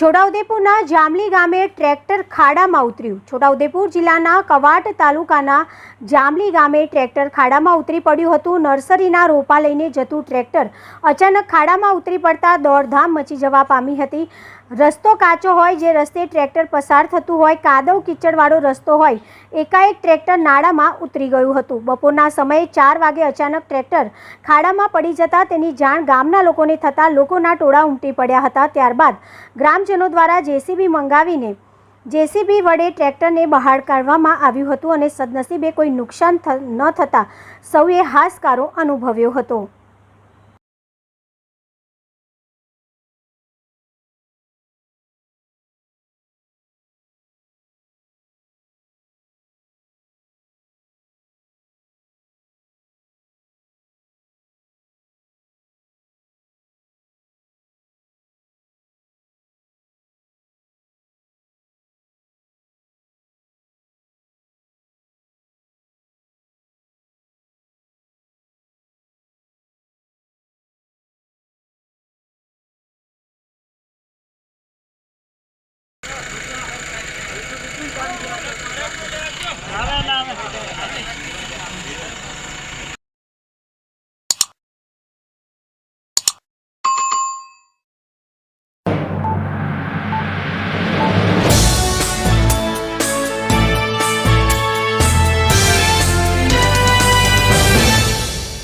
છોટાઉદેપુરના જામલી ગામે ટ્રેક્ટર ખાડામાં ઉતર્યું। છોટાઉદેપુર જિલ્લાના કવાંટ તાલુકાના જામલી ગામે ટ્રેક્ટર ખાડામાં ઉતરી પડ્યું હતું। નર્સરીના રોપા લઈને જતું ટ્રેક્ટર અચાનક ખાડામાં ઉતરી પડતા દોડધામ મચી જવા પામી હતી। રસ્તો કાચો હોય, જે રસ્તે ટ્રેક્ટર પસાર થતું હોય, કાદવ કીચડવાળો રસ્તો હોય, એકાએક ટ્રેક્ટર નાળામાં ઉતરી ગયું હતું। બપોરના સમયે 4 વાગે અચાનક ટ્રેક્ટર ખાડામાં પડી જતા તેની જાણ ગામના લોકોને થતાં લોકોના ટોળા ઉમટી પડ્યા હતા। ત્યારબાદ ગ્રામજનો દ્વારા જેસીબી મંગાવીને જેસીબી વડે ટ્રેક્ટરને બહાર કાઢવામાં આવ્યું હતું અને સદનસીબે કોઈ નુકસાન ન થતાં સૌએ હાશકારો અનુભવ્યો હતો।